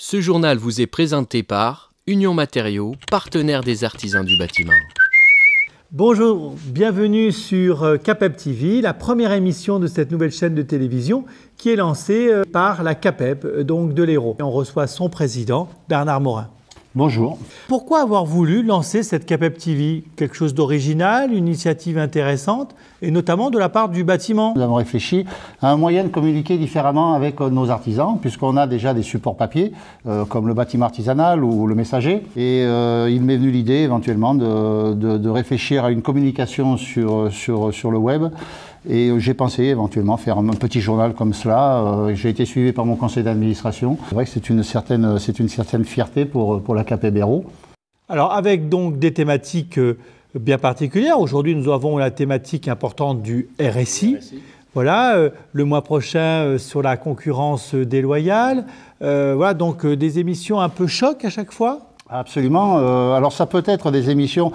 Ce journal vous est présenté par Union Matériaux, partenaire des artisans du bâtiment. Bonjour, bienvenue sur CAPEB TV, la première émission de cette nouvelle chaîne de télévision qui est lancée par la CAPEB, donc de l'Hérault. On reçoit son président, Bernard Morin. Bonjour. Pourquoi avoir voulu lancer cette CAPEB TV? Quelque chose d'original, une initiative intéressante, et notamment de la part du bâtiment. Nous avons réfléchi à un moyen de communiquer différemment avec nos artisans, puisqu'on a déjà des supports papier, comme le bâtiment artisanal ou le messager. Et il m'est venu l'idée éventuellement de réfléchir à une communication sur le web. Et j'ai pensé éventuellement faire un petit journal comme cela. J'ai été suivi par mon conseil d'administration. C'est vrai que c'est une certaine fierté pour la CAPEB Hérault. Alors avec donc des thématiques bien particulières. Aujourd'hui, nous avons la thématique importante du RSI. Voilà, le mois prochain sur la concurrence déloyale. Voilà, donc des émissions un peu choc à chaque fois. Absolument. Alors ça peut être des émissions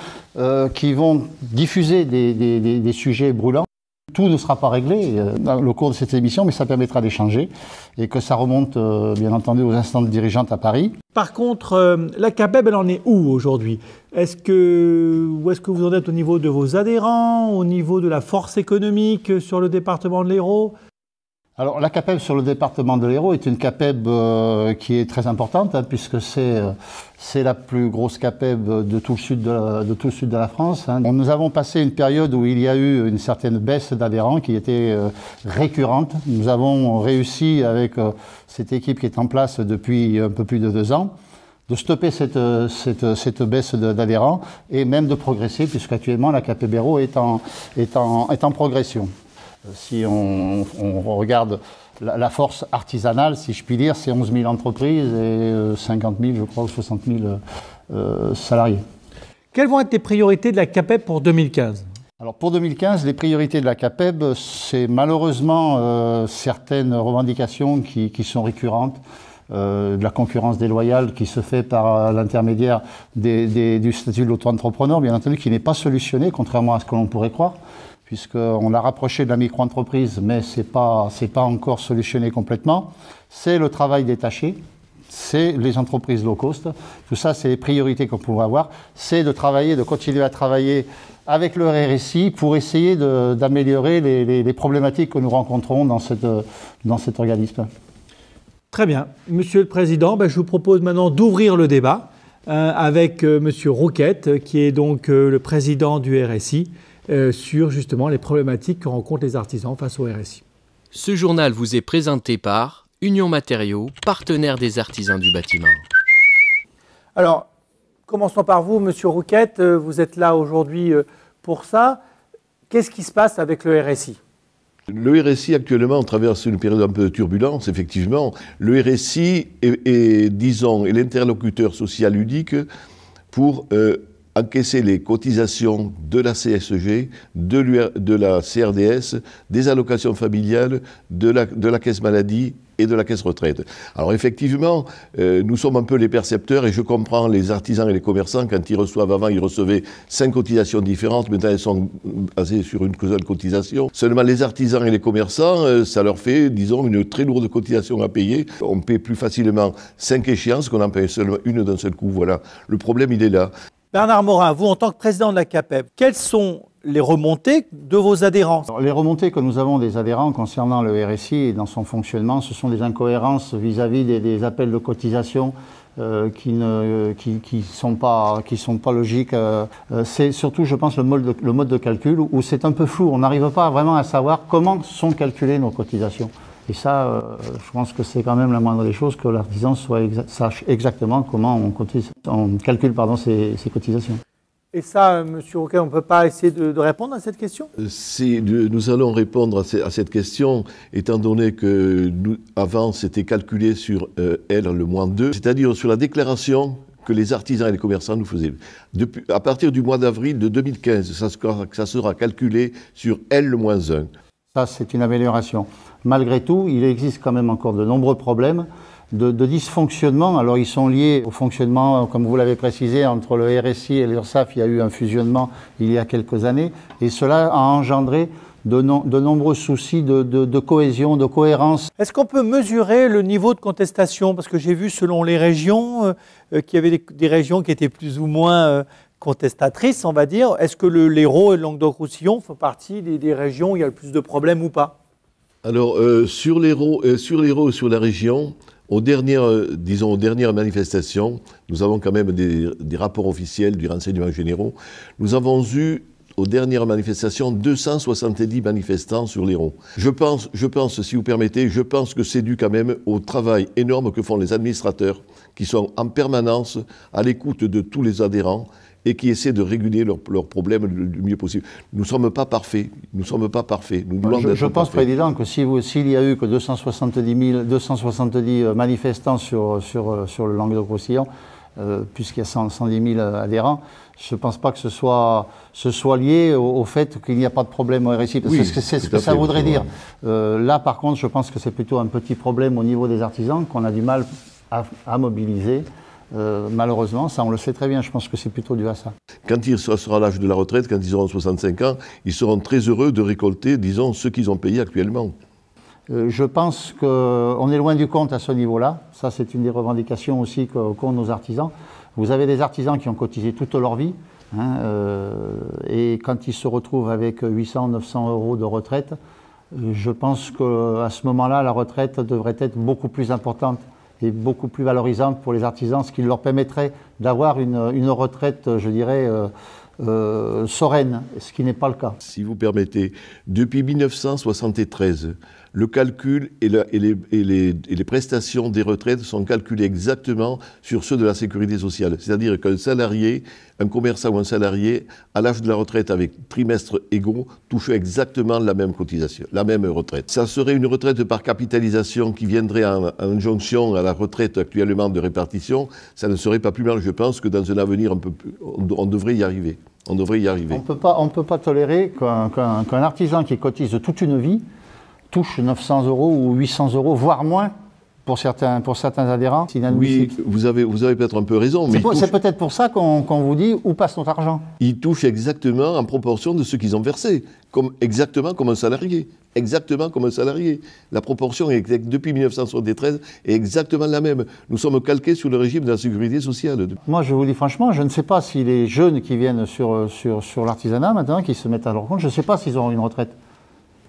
qui vont diffuser des sujets brûlants. Tout ne sera pas réglé dans le cours de cette émission, mais ça permettra d'échanger et que ça remonte, bien entendu, aux instances dirigeantes à Paris. Par contre, la CAPEB, elle en est où aujourd'hui? Où est-ce que vous en êtes au niveau de vos adhérents, au niveau de la force économique sur le département de l'Hérault? Alors, la CAPEB sur le département de l'Hérault est une CAPEB qui est très importante, hein, puisque c'est la plus grosse CAPEB de tout le sud de la France. Hein. Nous avons passé une période où il y a eu une certaine baisse d'adhérents qui était récurrente. Nous avons réussi, avec cette équipe qui est en place depuis un peu plus de 2 ans, de stopper cette baisse d'adhérents et même de progresser, puisqu'actuellement la CAPEB Hérault est en progression. Si on regarde la force artisanale, si je puis dire, c'est 11 000 entreprises et 50 000, je crois, ou 60 000 salariés. Quelles vont être les priorités de la CAPEB pour 2015? Alors pour 2015, les priorités de la CAPEB, c'est malheureusement certaines revendications qui sont récurrentes. De la concurrence déloyale qui se fait par l'intermédiaire du statut de l'auto-entrepreneur, bien entendu, qui n'est pas solutionné, contrairement à ce que l'on pourrait croire, puisqu'on l'a rapproché de la micro-entreprise, mais ce n'est pas encore solutionné complètement. C'est le travail détaché, c'est les entreprises low cost. Tout ça, c'est les priorités qu'on pourrait avoir. C'est de continuer à travailler avec le RSI pour essayer d'améliorer les problématiques que nous rencontrons dans cet organisme. Très bien. Monsieur le Président, je vous propose maintenant d'ouvrir le débat avec Monsieur Rouquette, qui est donc le président du RSI, sur justement les problématiques que rencontrent les artisans face au RSI. Ce journal vous est présenté par Union Matériaux, partenaire des artisans du bâtiment. Alors, commençons par vous, Monsieur Rouquette. Vous êtes là aujourd'hui pour ça. Qu'est-ce qui se passe avec le RSI ? Le RSI, actuellement, on traverse une période un peu de turbulence, effectivement. Le RSI est l'interlocuteur social unique pour encaisser les cotisations de la CSG, de la CRDS, des allocations familiales, de la caisse maladie et de la caisse retraite. Alors effectivement, nous sommes un peu les percepteurs et je comprends les artisans et les commerçants quand ils reçoivent, avant ils recevaient 5 cotisations différentes, maintenant elles sont basées sur une seule cotisation. Seulement les artisans et les commerçants, ça leur fait, disons, une très lourde cotisation à payer. On paie plus facilement 5 échéances qu'on en paye seulement une d'un seul coup. Voilà, le problème il est là. Bernard Morin, vous en tant que président de la CAPEB, quelles sont les remontées de vos adhérents? Alors, les remontées que nous avons des adhérents concernant le RSI et dans son fonctionnement, ce sont des incohérences vis-à-vis des appels de cotisation qui sont pas logiques. C'est surtout, je pense, le mode de calcul où c'est un peu flou. On n'arrive pas vraiment à savoir comment sont calculées nos cotisations. Et ça, je pense que c'est quand même la moindre des choses, que l'artisan sache exactement comment on calcule ces cotisations. Et ça, Monsieur Rouquet, on ne peut pas essayer de répondre à cette question? Nous allons répondre à cette question, étant donné que avant c'était calculé sur L le moins 2, c'est-à-dire sur la déclaration que les artisans et les commerçants nous faisaient. À partir du mois d'avril de 2015, ça sera calculé sur L le moins 1. Ça, c'est une amélioration. Malgré tout, il existe quand même encore de nombreux problèmes de dysfonctionnement. Alors, ils sont liés au fonctionnement, comme vous l'avez précisé, entre le RSI et l'URSSAF. Il y a eu un fusionnement il y a quelques années. Et cela a engendré de nombreux soucis de cohésion, de cohérence. Est-ce qu'on peut mesurer le niveau de contestation? Parce que j'ai vu selon les régions qu'il y avait des régions qui étaient plus ou moins contestatrices, on va dire. Est-ce que l'Hérault et le Languedoc-Roussillon font partie des régions où il y a le plus de problèmes ou pas? Alors, sur l'Hérault et sur la région, aux dernières manifestations, nous avons quand même des rapports officiels du renseignement général. Nous avons eu, aux dernières manifestations, 270 manifestants sur l'Hérault. Je pense, si vous permettez, je pense que c'est dû quand même au travail énorme que font les administrateurs, qui sont en permanence à l'écoute de tous les adhérents et qui essaient de réguler leurs problèmes le mieux possible. Nous ne sommes pas parfaits. Nous ne sommes pas parfaits. Je pense, Président, que s'il y a eu que 270 manifestants sur le Languedoc-Roussillon, puisqu'il y a 110 000 adhérents, je ne pense pas que ce soit lié au fait qu'il n'y a pas de problème au RSI. Parce que c'est ce que ça voudrait dire. Là, par contre, je pense que c'est plutôt un petit problème au niveau des artisans qu'on a du mal à mobiliser. Malheureusement, ça on le sait très bien, je pense que c'est plutôt dû à ça. Quand il sera l'âge de la retraite, quand ils auront 65 ans, ils seront très heureux de récolter, disons, ce qu'ils ont payé actuellement. Je pense qu'on est loin du compte à ce niveau-là. Ça, c'est une des revendications aussi qu'ont nos artisans. Vous avez des artisans qui ont cotisé toute leur vie, et quand ils se retrouvent avec 800, 900 euros de retraite, je pense qu'à ce moment-là, la retraite devrait être beaucoup plus importante et beaucoup plus valorisante pour les artisans, ce qui leur permettrait d'avoir une retraite, je dirais, sereine, ce qui n'est pas le cas. Si vous permettez, depuis 1973, le calcul et les prestations des retraites sont calculées exactement sur ceux de la sécurité sociale. C'est-à-dire qu'un salarié, un commerçant ou un salarié, à l'âge de la retraite avec trimestres égaux, touche exactement la même cotisation, la même retraite. Ça serait une retraite par capitalisation qui viendrait en jonction à la retraite actuellement de répartition. Ça ne serait pas plus mal, je pense, que dans un avenir un peu plus, on devrait y arriver. On devrait y arriver. On ne peut pas tolérer qu'un artisan qui cotise toute une vie touche 900 euros ou 800 euros, voire moins, pour certains adhérents. Oui, vous avez peut-être un peu raison. C'est peut-être pour ça qu'on vous dit où passe notre argent. Ils touchent exactement en proportion de ce qu'ils ont versé, exactement comme un salarié. Exactement comme un salarié. La proportion, depuis 1973, est exactement la même. Nous sommes calqués sur le régime de la sécurité sociale. Moi, je vous dis franchement, je ne sais pas si les jeunes qui viennent sur l'artisanat maintenant, qui se mettent à leur compte, je ne sais pas s'ils auront une retraite.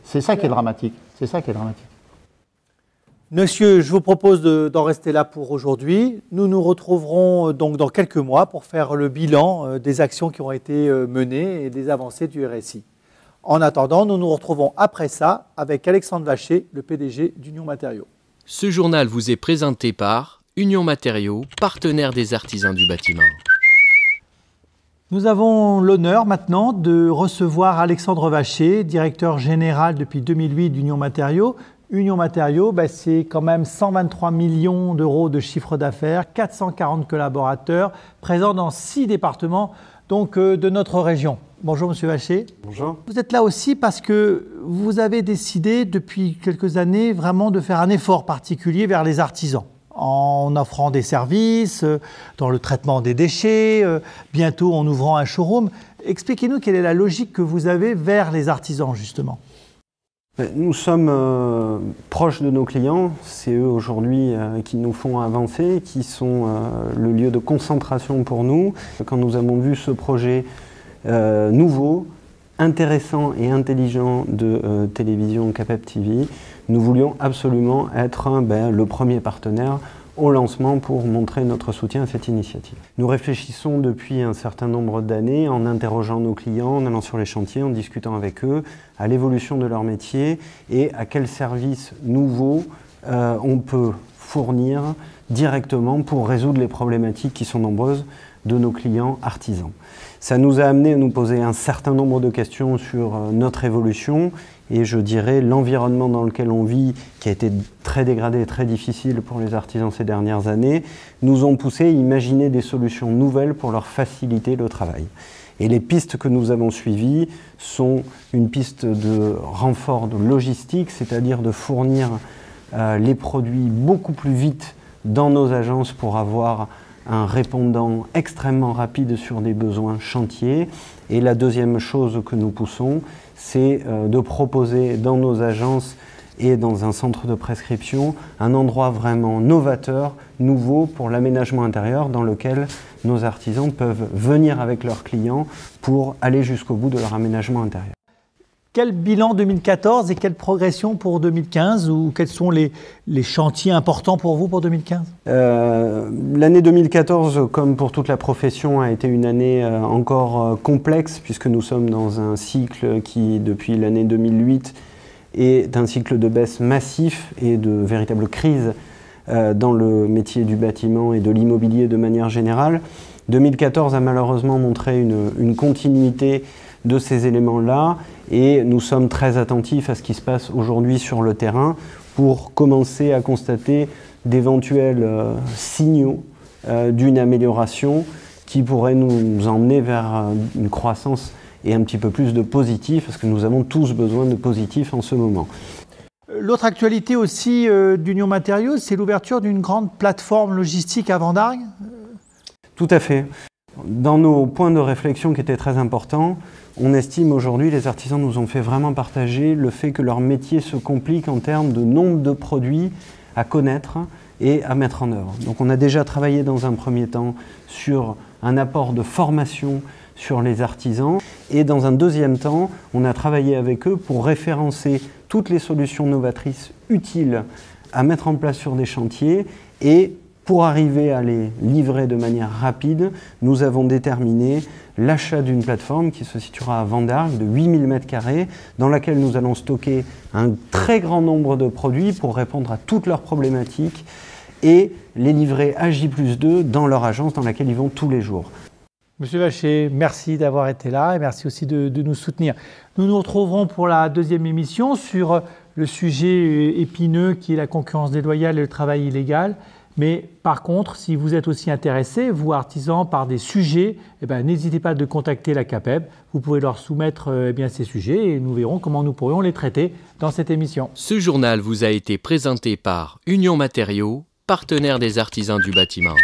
C'est ça qui est dramatique. C'est ça qui est dramatique. Monsieur, je vous propose d'en rester là pour aujourd'hui. Nous nous retrouverons donc dans quelques mois pour faire le bilan des actions qui ont été menées et des avancées du RSI. En attendant, nous nous retrouvons après ça avec Alexandre Vacher, le PDG d'Union Matériaux. Ce journal vous est présenté par Union Matériaux, partenaire des artisans du bâtiment. Nous avons l'honneur maintenant de recevoir Alexandre Vacher, directeur général depuis 2008 d'Union Matériaux. Union Matériaux, c'est quand même 123 millions d'euros de chiffre d'affaires, 440 collaborateurs, présents dans 6 départements donc, de notre région. Bonjour Monsieur Vacher. Bonjour. Vous êtes là aussi parce que vous avez décidé depuis quelques années vraiment de faire un effort particulier vers les artisans, en offrant des services, dans le traitement des déchets, bientôt en ouvrant un showroom. Expliquez-nous quelle est la logique que vous avez vers les artisans, justement. Nous sommes proches de nos clients, c'est eux aujourd'hui qui nous font avancer, qui sont le lieu de concentration pour nous. Quand nous avons vu ce projet nouveau, intéressant et intelligent de télévision Capep TV, nous voulions absolument être le premier partenaire au lancement pour montrer notre soutien à cette initiative. Nous réfléchissons depuis un certain nombre d'années en interrogeant nos clients, en allant sur les chantiers, en discutant avec eux, à l'évolution de leur métier et à quels services nouveaux on peut fournir directement pour résoudre les problématiques qui sont nombreuses de nos clients artisans. Ça nous a amené à nous poser un certain nombre de questions sur notre évolution et je dirais l'environnement dans lequel on vit, qui a été très dégradé et très difficile pour les artisans ces dernières années, nous ont poussé à imaginer des solutions nouvelles pour leur faciliter le travail. Et les pistes que nous avons suivies sont une piste de renfort de logistique, c'est-à-dire de fournir les produits beaucoup plus vite dans nos agences pour avoir un répondant extrêmement rapide sur des besoins chantiers. Et la deuxième chose que nous poussons, c'est de proposer dans nos agences et dans un centre de prescription un endroit vraiment novateur, nouveau pour l'aménagement intérieur dans lequel nos artisans peuvent venir avec leurs clients pour aller jusqu'au bout de leur aménagement intérieur. Quel bilan 2014 et quelle progression pour 2015 ou quels sont les chantiers importants pour vous pour 2015 ? L'année 2014, comme pour toute la profession, a été une année encore complexe puisque nous sommes dans un cycle qui, depuis l'année 2008, est un cycle de baisse massif et de véritable crise dans le métier du bâtiment et de l'immobilier de manière générale. 2014 a malheureusement montré une continuité de ces éléments-là et nous sommes très attentifs à ce qui se passe aujourd'hui sur le terrain pour commencer à constater d'éventuels signaux d'une amélioration qui pourrait nous emmener vers une croissance et un petit peu plus de positif, parce que nous avons tous besoin de positif en ce moment. L'autre actualité aussi d'Union Matériaux, c'est l'ouverture d'une grande plateforme logistique à Vendargues. Tout à fait. Dans nos points de réflexion qui étaient très importants, on estime aujourd'hui, les artisans nous ont fait vraiment partager le fait que leur métier se complique en termes de nombre de produits à connaître et à mettre en œuvre. Donc on a déjà travaillé dans un premier temps sur un apport de formation sur les artisans et dans un deuxième temps, on a travaillé avec eux pour référencer toutes les solutions novatrices utiles à mettre en place sur des chantiers et pour arriver à les livrer de manière rapide, nous avons déterminé l'achat d'une plateforme qui se situera à Vendargues de 8000 m² dans laquelle nous allons stocker un très grand nombre de produits pour répondre à toutes leurs problématiques et les livrer à J+2 dans leur agence dans laquelle ils vont tous les jours. Monsieur Vacher, merci d'avoir été là et merci aussi de nous soutenir. Nous nous retrouverons pour la deuxième émission sur le sujet épineux qui est la concurrence déloyale et le travail illégal. Mais par contre, si vous êtes aussi intéressés, vous artisans, par des sujets, n'hésitez pas de contacter la CAPEB. Vous pouvez leur soumettre ces sujets et nous verrons comment nous pourrions les traiter dans cette émission. Ce journal vous a été présenté par Union Matériaux, partenaire des artisans du bâtiment.